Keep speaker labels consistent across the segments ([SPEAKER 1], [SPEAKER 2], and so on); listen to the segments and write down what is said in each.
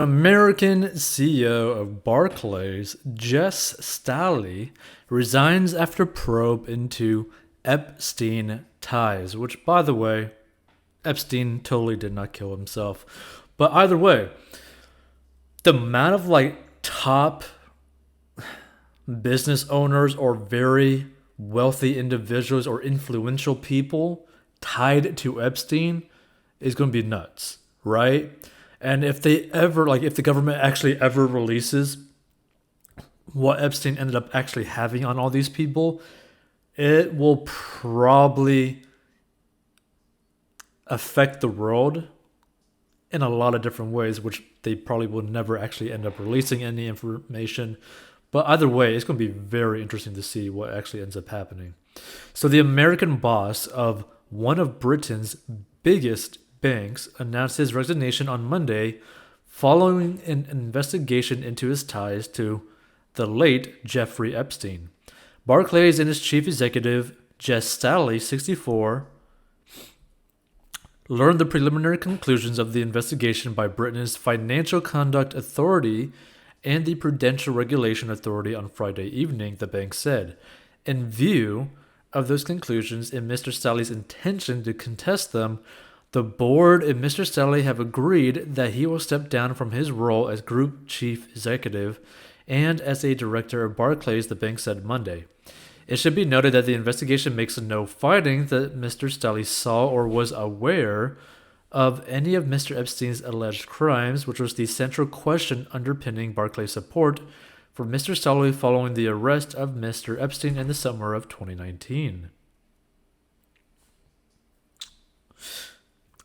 [SPEAKER 1] American CEO of Barclays, Jes Staley, resigns after probe into Epstein ties, which, by the way, Epstein totally did not kill himself. But either way, the amount of top business owners or very wealthy individuals or influential people tied to Epstein is going to be nuts, right? And if they ever, if the government actually ever releases what Epstein ended up actually having on all these people, it will probably affect the world in a lot of different ways, which they probably will never actually end up releasing any information. But either way, it's going to be very interesting to see what actually ends up happening. So, the American boss of one of Britain's biggest banks announced his resignation on Monday following an investigation into his ties to the late Jeffrey Epstein. Barclays and its chief executive, Jes Staley, 64, learned the preliminary conclusions of the investigation by Britain's Financial Conduct Authority and the Prudential Regulation Authority on Friday evening, the bank said. In view of those conclusions and Mr. Staley's intention to contest them, the board and Mr. Staley have agreed that he will step down from his role as group chief executive and as a director of Barclays, the bank said Monday. It should be noted that the investigation makes no finding that Mr. Staley saw or was aware of any of Mr. Epstein's alleged crimes, which was the central question underpinning Barclays' support for Mr. Staley following the arrest of Mr. Epstein in the summer of 2019.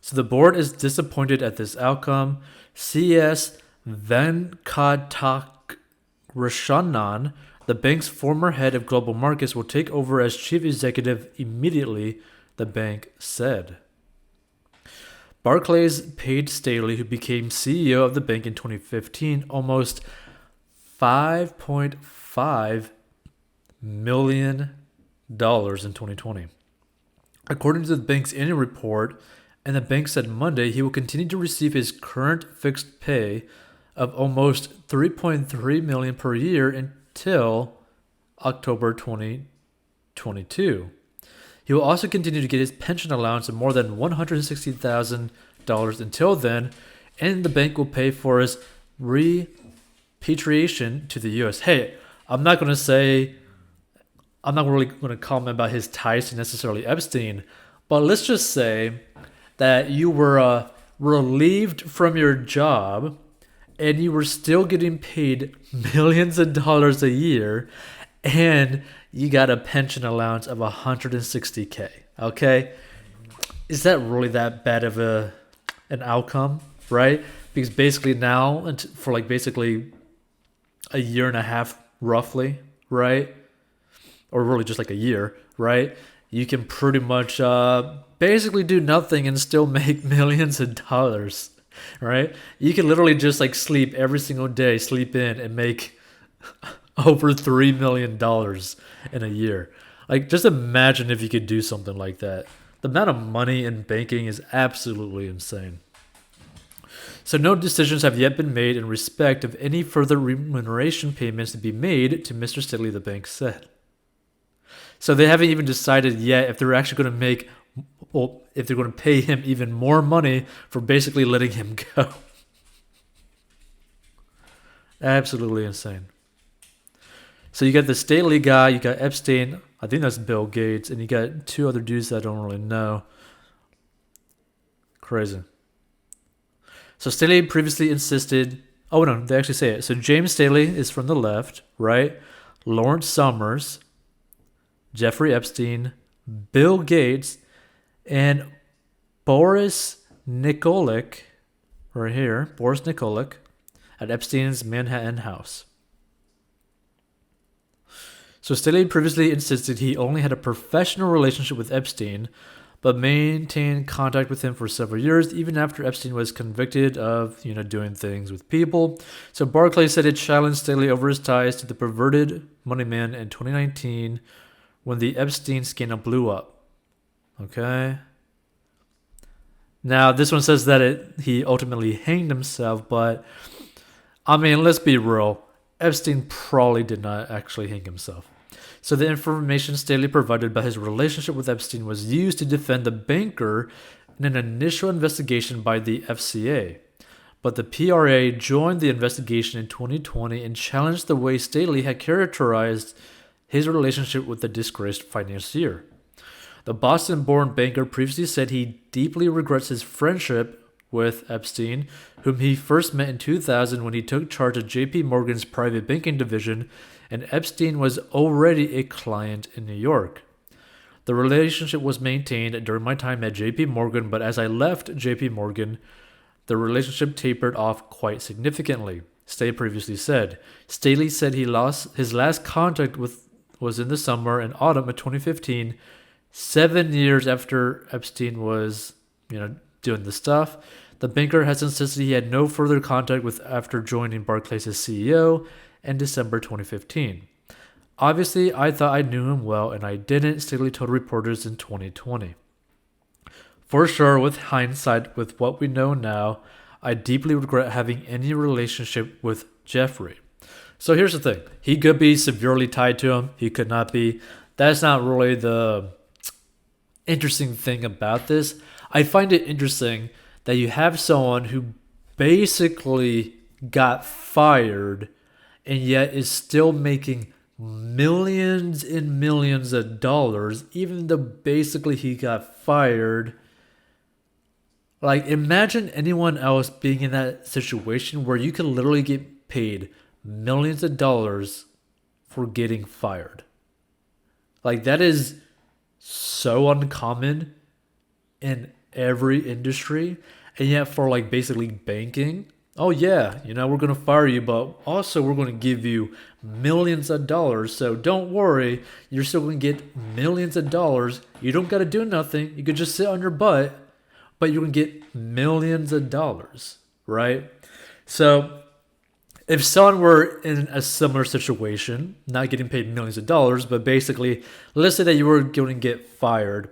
[SPEAKER 1] So the board is disappointed at this outcome. C.S. Venkatrakrishnan, the bank's former head of global markets, will take over as chief executive immediately, the bank said. Barclays paid Staley, who became CEO of the bank in 2015, almost $5.5 million in 2020. According to the bank's annual report, and the bank said Monday he will continue to receive his current fixed pay of almost $3.3 million per year until October 2022. He will also continue to get his pension allowance of more than $160,000 until then, and the bank will pay for his repatriation to the U.S. Hey, I'm not really going to comment about his ties to necessarily Epstein, but let's just say that you were relieved from your job and you were still getting paid millions of dollars a year and you got a pension allowance of $160K. Okay? Is that really that bad of an outcome, right? Because basically now, for basically a year and a half roughly, right? Or really just a year, right? You can pretty much basically do nothing and still make millions of dollars, right? You can literally just sleep every single day, sleep in, and make over $3 million in a year. Just imagine if you could do something like that. The amount of money in banking is absolutely insane. So no decisions have yet been made in respect of any further remuneration payments to be made to Mr. Staley, the bank said. So they haven't even decided yet if they're actually going to if they're going to pay him even more money for basically letting him go. Absolutely insane. So you got the Staley guy, you got Epstein, I think that's Bill Gates, and you got two other dudes that I don't really know. Crazy. So Staley previously insisted, oh no, they actually say it. So James Staley is from the left, right? Lawrence Summers, Jeffrey Epstein, Bill Gates, and Boris Nikolic, right here, Boris Nikolic, at Epstein's Manhattan house. So Staley previously insisted he only had a professional relationship with Epstein, but maintained contact with him for several years, even after Epstein was convicted of, doing things with people. So Barclays said it challenged Staley over his ties to the perverted money man in 2019 when the Epstein scandal blew up. Okay? Now, this one says that he ultimately hanged himself, but I mean, let's be real. Epstein probably did not actually hang himself. So the information Staley provided about his relationship with Epstein was used to defend the banker in an initial investigation by the FCA. But the PRA joined the investigation in 2020 and challenged the way Staley had characterized his relationship with the disgraced financier. The Boston-born banker previously said he deeply regrets his friendship with Epstein, whom he first met in 2000 when he took charge of JP Morgan's private banking division, and Epstein was already a client in New York. The relationship was maintained during my time at JP Morgan, but as I left JP Morgan, the relationship tapered off quite significantly, Staley previously said. Staley said he lost his last contact with was in the summer and autumn of 2015, 7 years after Epstein was, doing the stuff. The banker has insisted he had no further contact with after joining Barclays as CEO in December 2015. Obviously, I thought I knew him well, and I didn't, Staley told reporters in 2020. For sure, with hindsight, with what we know now, I deeply regret having any relationship with Jeffrey. So here's the thing. He could be severely tied to him. He could not be. That's not really the interesting thing about this. I find it interesting that you have someone who basically got fired and yet is still making millions and millions of dollars, even though basically he got fired. Like, imagine anyone else being in that situation where you could literally get paid millions of dollars for getting fired. Like, that is so uncommon in every industry. And yet for like basically banking, oh yeah, we're going to fire you, but also we're going to give you millions of dollars. So don't worry, you're still going to get millions of dollars. You don't got to do nothing. You could just sit on your butt, but you're going to get millions of dollars, right? So if someone were in a similar situation, not getting paid millions of dollars, but basically, let's say that you were going to get fired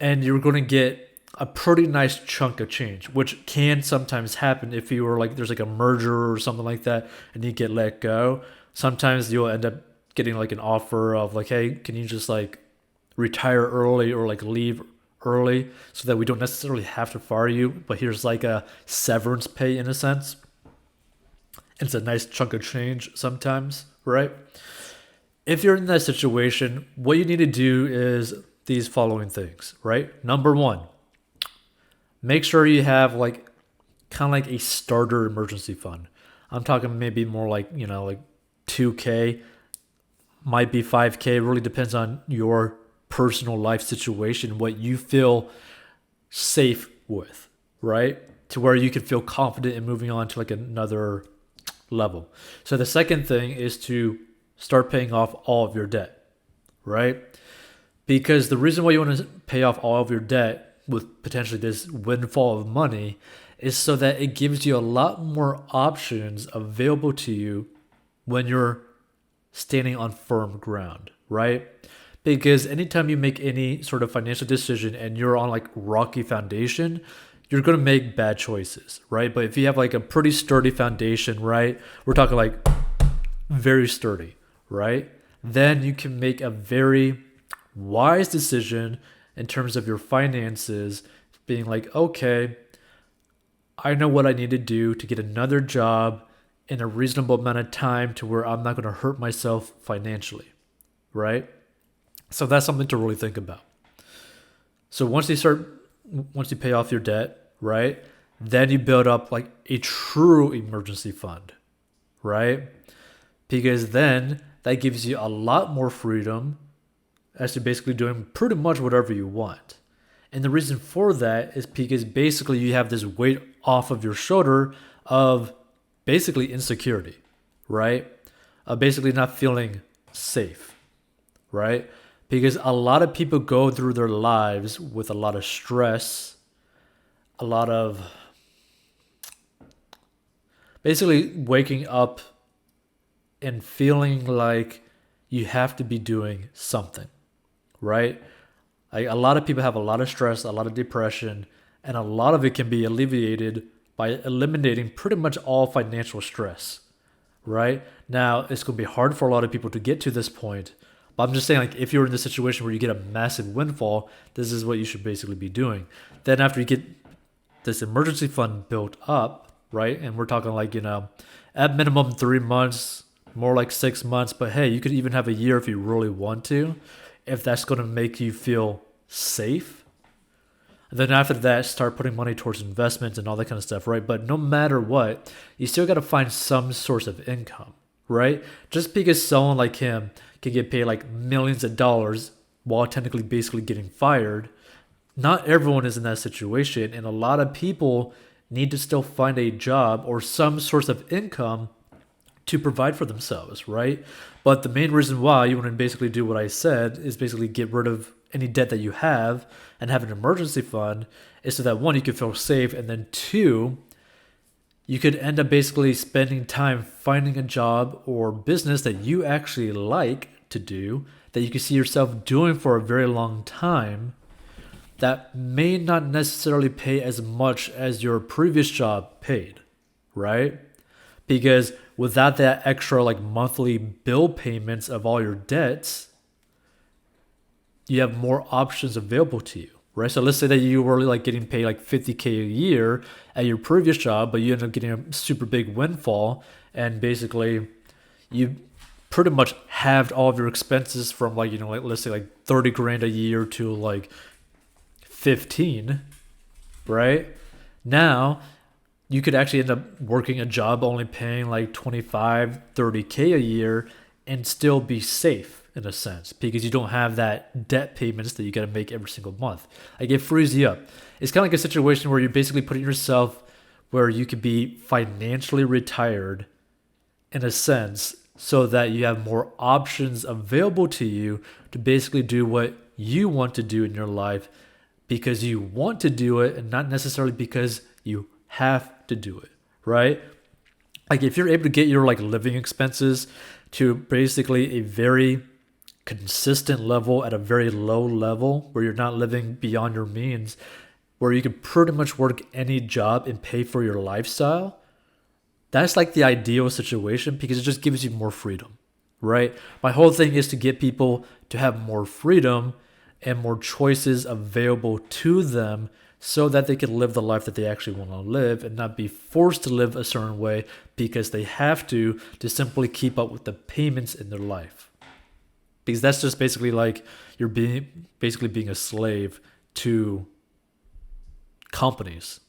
[SPEAKER 1] and you were going to get a pretty nice chunk of change, which can sometimes happen if you were like, there's like a merger or something like that and you get let go. Sometimes you'll end up getting like an offer of like, hey, can you just like retire early or like leave early so that we don't necessarily have to fire you, but here's like a severance pay in a sense. It's a nice chunk of change sometimes, right? If you're in that situation, what you need to do is these following things, right? Number one, make sure you have like kind of like a starter emergency fund. I'm talking maybe more like, like 2K, might be 5K, really depends on your personal life situation, what you feel safe with, right? To where you can feel confident in moving on to like another level. So the second thing is to start paying off all of your debt, right? Because the reason why you want to pay off all of your debt with potentially this windfall of money is so that it gives you a lot more options available to you when you're standing on firm ground, right? Because anytime you make any sort of financial decision and you're on like rocky foundation, you're going to make bad choices, right? But if you have like a pretty sturdy foundation, right? We're talking like very sturdy, right? Then you can make a very wise decision in terms of your finances, being like, okay, I know what I need to do to get another job in a reasonable amount of time to where I'm not going to hurt myself financially, right? So that's something to really think about. So once you pay off your debt, right, then you build up like a true emergency fund, right? Because then that gives you a lot more freedom as to basically doing pretty much whatever you want. And the reason for that is because basically you have this weight off of your shoulder of basically insecurity, right? Basically not feeling safe, right? Because a lot of people go through their lives with a lot of stress, a lot of basically waking up and feeling like you have to be doing something, right? Like a lot of people have a lot of stress, a lot of depression, and a lot of it can be alleviated by eliminating pretty much all financial stress, right? Now, it's going to be hard for a lot of people to get to this point, but I'm just saying, like, if you're in the situation where you get a massive windfall, this is what you should basically be doing. Then after you get this emergency fund built up, right? And we're talking like, at minimum 3 months, more like 6 months, but hey, you could even have a year if you really want to, if that's going to make you feel safe. And then after that, start putting money towards investments and all that kind of stuff, right? But no matter what, you still got to find some source of income, right? Just because someone like him can get paid like millions of dollars while technically basically getting fired, not everyone is in that situation. And a lot of people need to still find a job or some source of income to provide for themselves, right? But the main reason why you want to basically do what I said is basically get rid of any debt that you have and have an emergency fund is so that one, you can feel safe, and then two, you could end up basically spending time finding a job or business that you actually like to do, that you can see yourself doing for a very long time, that may not necessarily pay as much as your previous job paid, right? Because without that extra like monthly bill payments of all your debts, you have more options available to you, right? So let's say that you were like getting paid like 50K a year at your previous job, but you end up getting a super big windfall, and basically you pretty much halved all of your expenses from like, like let's say like 30 grand a year to like 15, right? Now you could actually end up working a job only paying like 25, 30K a year and still be safe in a sense, because you don't have that debt payments that you got to make every single month. Like, it frees you up. It's kind of like a situation where you're basically putting yourself where you could be financially retired in a sense, so that you have more options available to you to basically do what you want to do in your life because you want to do it and not necessarily because you have to do it, right? Like, if you're able to get your like living expenses to basically a very consistent level at a very low level where you're not living beyond your means, where you can pretty much work any job and pay for your lifestyle, that's like the ideal situation because it just gives you more freedom, right? My whole thing is to get people to have more freedom and more choices available to them so that they can live the life that they actually want to live and not be forced to live a certain way because they have to simply keep up with the payments in their life. Because that's just basically like you're being a slave to companies.